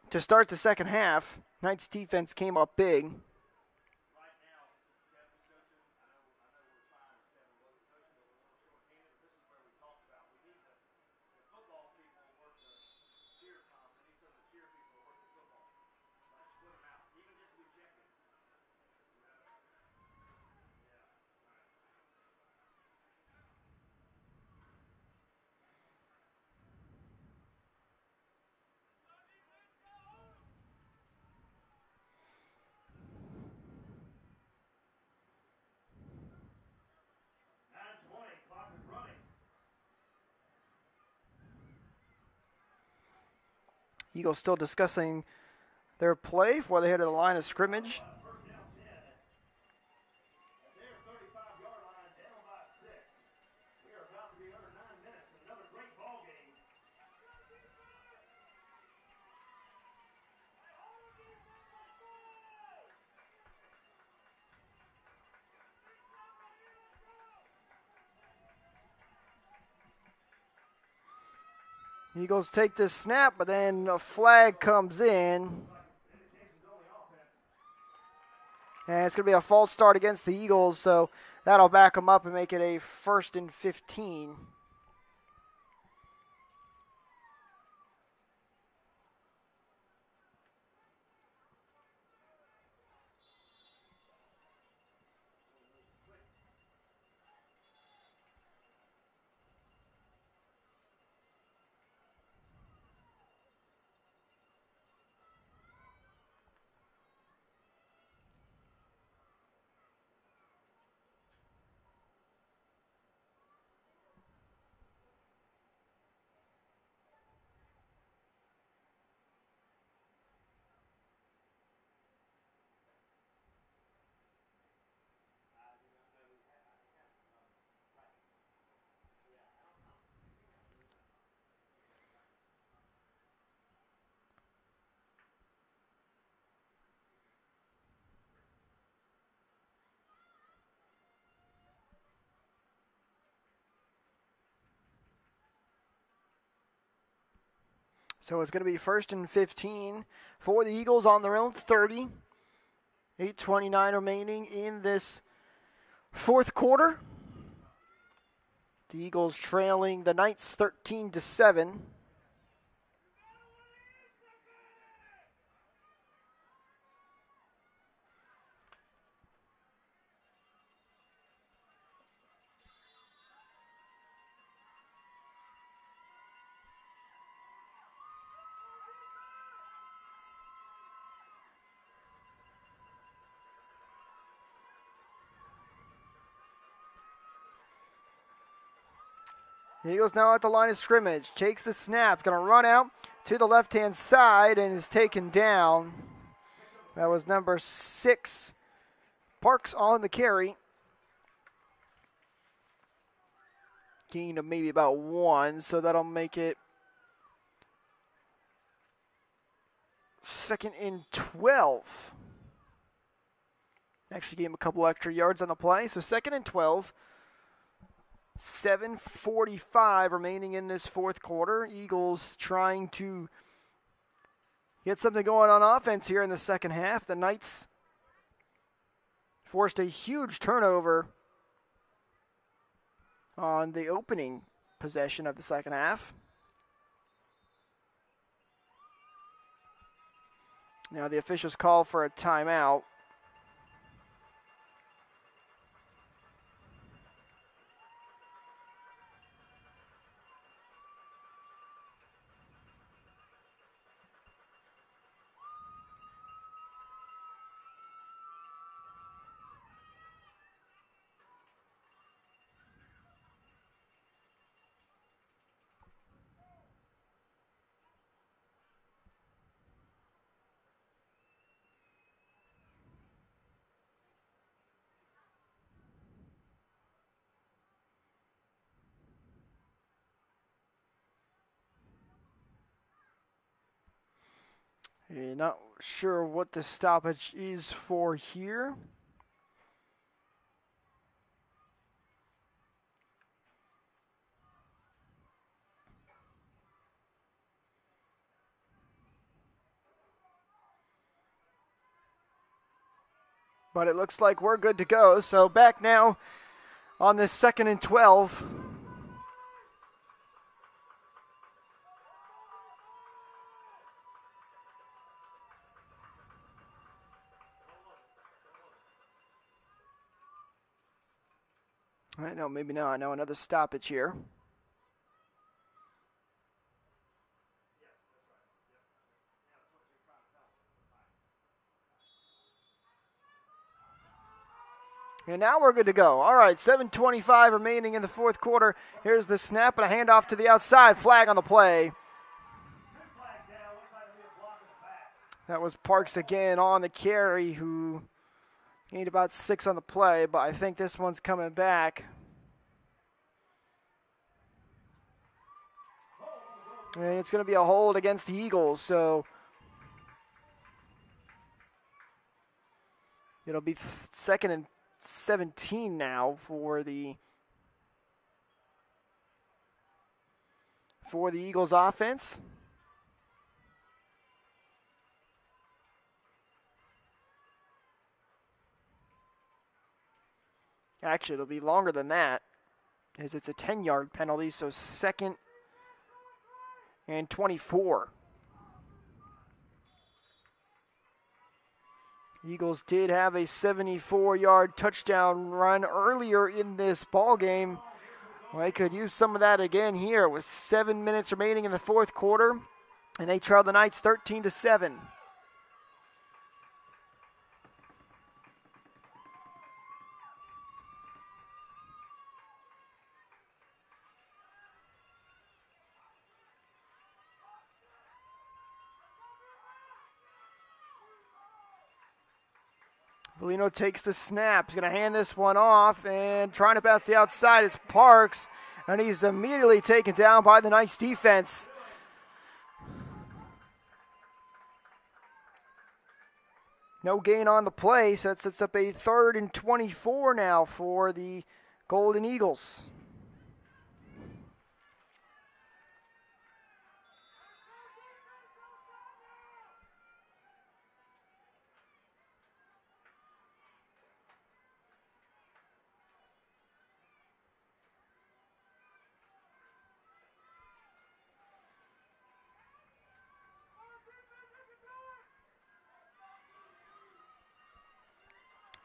to start the second half. Knights defense came up big. Eagles still discussing their play before they head to the line of scrimmage. Eagles take this snap, but then a flag comes in. And it's going to be a false start against the Eagles, so that'll back them up and make it a 1st and 15. So it's going to be 1st and 15 for the Eagles on their own 30. 8:29 remaining in this fourth quarter. The Eagles trailing the Knights 13-7. The Eagles now at the line of scrimmage. Takes the snap. Going to run out to the left-hand side and is taken down. That was number 6. Parks on the carry. Gain of maybe about 1, so that'll make it 2nd and 12. Actually gave him a couple extra yards on the play, so 2nd and 12. 7:45 remaining in this fourth quarter. Eagles trying to get something going on offense here in the second half. The Knights forced a huge turnover on the opening possession of the second half. Now the officials call for a timeout. Not sure what the stoppage is for here. But it looks like we're good to go. So back now on this 2nd and 12. All right, no, maybe not. Now another stoppage here. And now we're good to go. All right, 7:25 remaining in the fourth quarter. Here's the snap and a handoff to the outside. Flag on the play. That was Parks again on the carry, who gained about 6 on the play, but I think this one's coming back. And it's going to be a hold against the Eagles, so it'll be 2nd and 17 now for the Eagles offense. Actually, it'll be longer than that, as it's a 10-yard penalty, so 2nd and 24. Eagles did have a 74-yard touchdown run earlier in this ball game. Well, they could use some of that again here with 7 minutes remaining in the fourth quarter, and they trail the Knights 13-7. Bellino takes the snap. He's going to hand this one off, and trying to pass the outside is Parks, and he's immediately taken down by the Knights defense. No gain on the play, so it sets up a 3rd and 24 now for the Golden Eagles.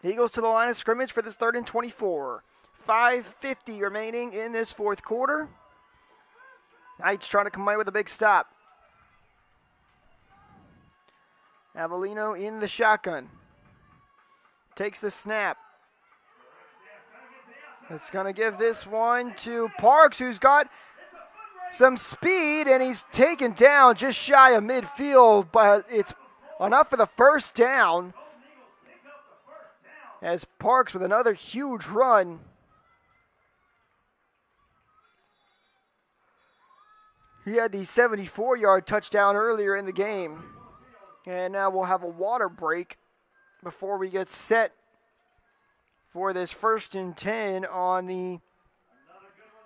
Eagles to the line of scrimmage for this 3rd and 24. 5:50 remaining in this 4th quarter. Knights trying to come away with a big stop. Avellino in the shotgun. Takes the snap. It's going to give this one to Parks, who's got some speed, and he's taken down just shy of midfield, but it's enough for the 1st down. As Parks with another huge run. He had the 74-yard touchdown earlier in the game. And now we'll have a water break before we get set for this 1st and 10 on the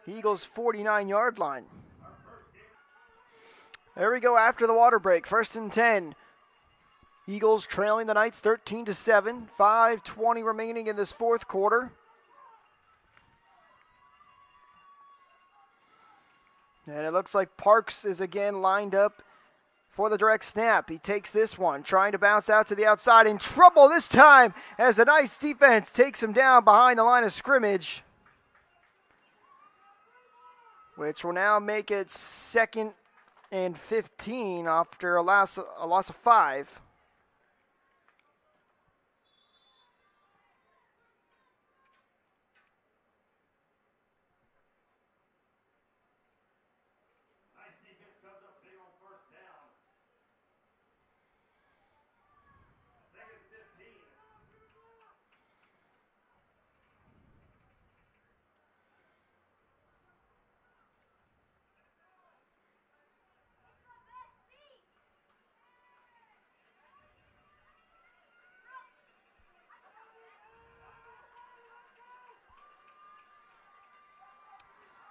Eagles' 49-yard line. There we go after the water break. 1st and 10. Eagles trailing the Knights 13-7. 5:20 remaining in this 4th quarter. And it looks like Parks is again lined up for the direct snap. He takes this one, trying to bounce out to the outside. In trouble this time as the Knights defense takes him down behind the line of scrimmage, which will now make it 2nd and 15 after a loss of 5.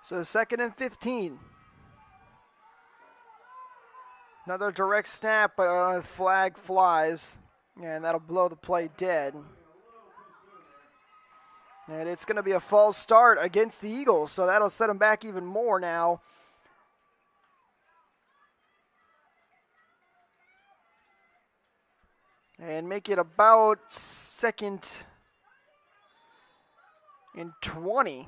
So 2nd and 15. Another direct snap, but a flag flies, and that'll blow the play dead. And it's going to be a false start against the Eagles, so that'll set them back even more now. And make it about 2nd and 20.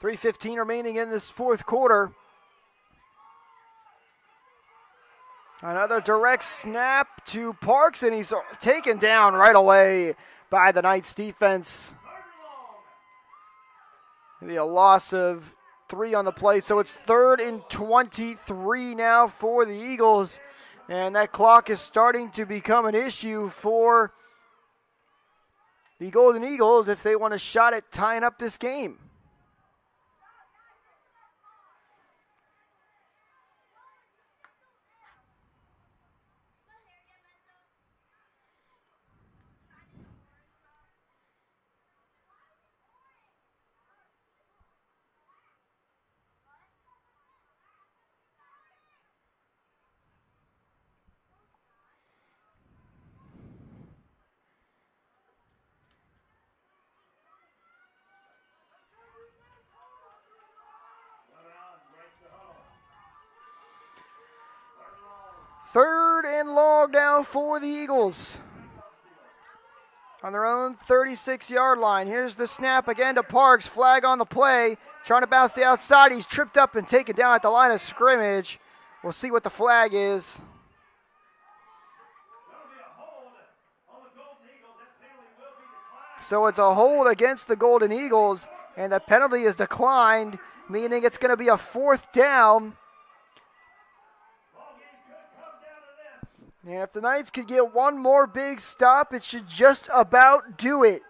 .3:15 remaining in this 4th quarter. Another direct snap to Parks, and he's taken down right away by the Knights defense. Maybe a loss of 3 on the play, so it's 3rd and 23 now for the Eagles, and that clock is starting to become an issue for the Golden Eagles if they want a shot at tying up this game. Third and long down for the Eagles. On their own 36-yard line. Here's the snap again to Parks. Flag on the play. Trying to bounce the outside. He's tripped up and taken down at the line of scrimmage. We'll see what the flag is. So it's a hold against the Golden Eagles, and the penalty is declined, meaning it's going to be a 4th down. And if the Knights could get one more big stop, it should just about do it.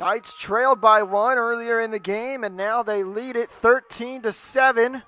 Knights trailed by 1 earlier in the game, and now they lead it 13-7.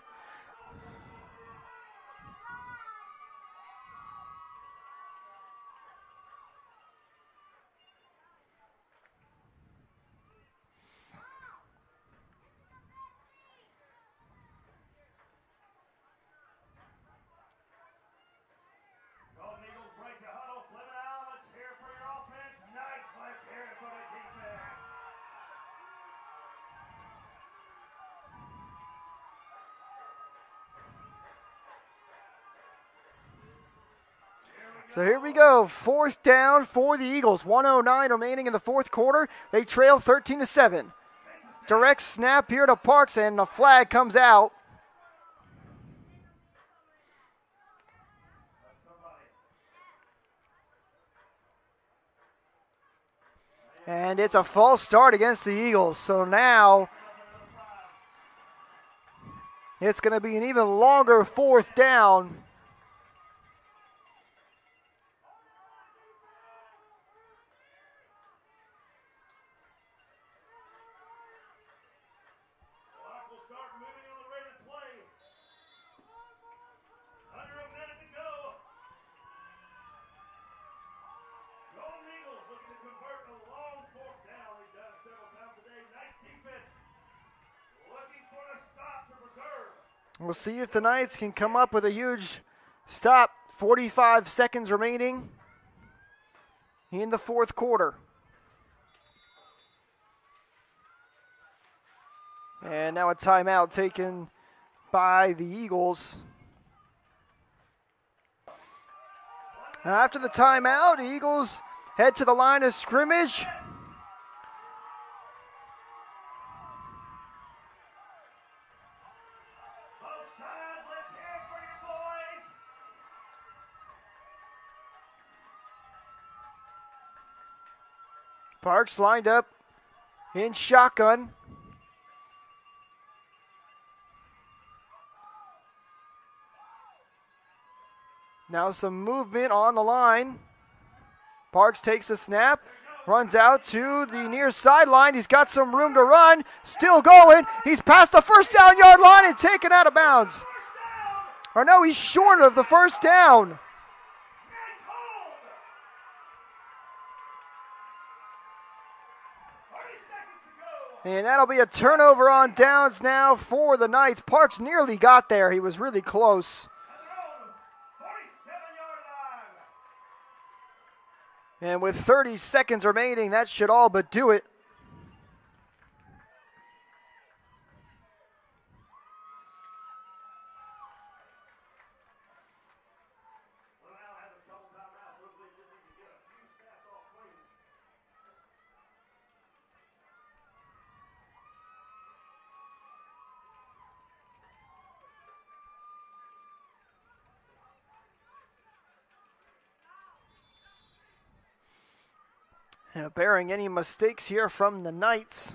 So here we go, 4th down for the Eagles. 1:09 remaining in the 4th quarter. They trail 13-7. Direct snap here to Parks, and the flag comes out. And it's a false start against the Eagles. So now it's going to be an even longer 4th down. We'll see if the Knights can come up with a huge stop. 45 seconds remaining in the 4th quarter. And now a timeout taken by the Eagles. After the timeout, the Eagles head to the line of scrimmage. Parks lined up in shotgun. Now some movement on the line. Parks takes a snap, runs out to the near sideline. He's got some room to run, still going. He's past the 1st down yard line and taken out of bounds. Or no, he's short of the 1st down. And that'll be a turnover on downs now for the Knights. Parks nearly got there. He was really close. And with 30 seconds remaining, that should all but do it. And barring any mistakes here from the Knights,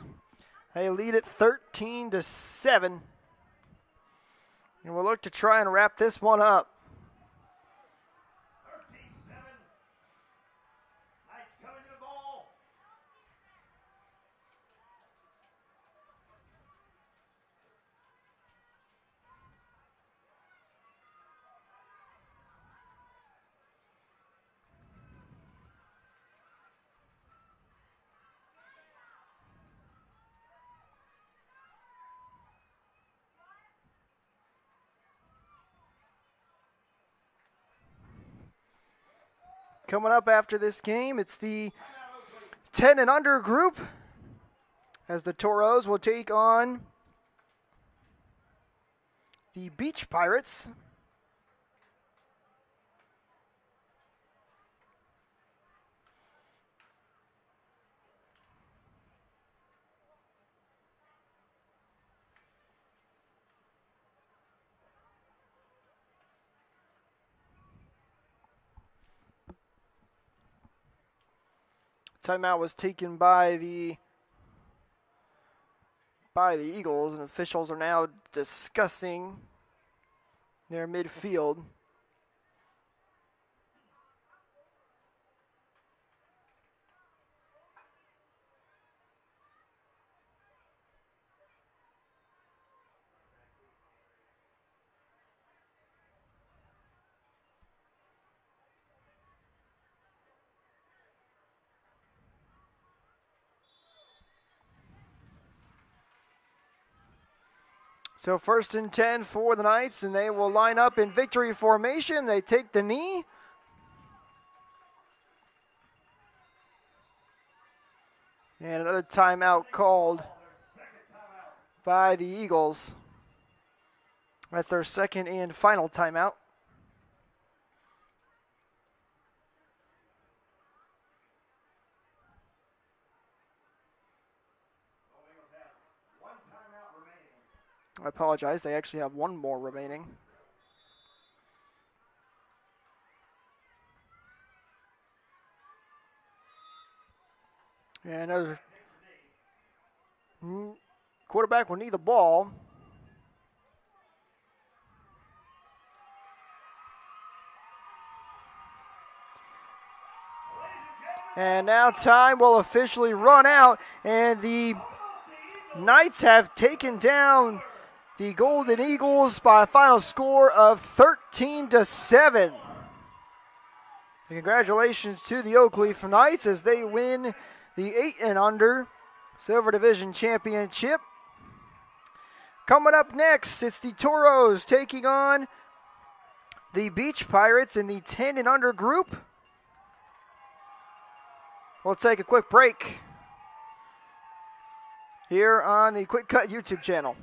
they lead it 13-7. And we'll look to try and wrap this one up. Coming up after this game, it's the 10 and under group as the Toros will take on the Beach Pirates. Timeout was taken by the Eagles, and officials are now discussing their midfield. So 1st and 10 for the Knights, and they will line up in victory formation. They take the knee. And another timeout called by the Eagles. That's their second and final timeout. I apologize, they actually have one more remaining. And another quarterback will need the ball. And now time will officially run out, and the Knights have taken down the Golden Eagles by a final score of 13-7. And congratulations to the Oakleaf Knights as they win the 8 and under Silver Division Championship. Coming up next, it's the Toros taking on the Beach Pirates in the 10 and under group. We'll take a quick break here on the Quick Cut YouTube channel.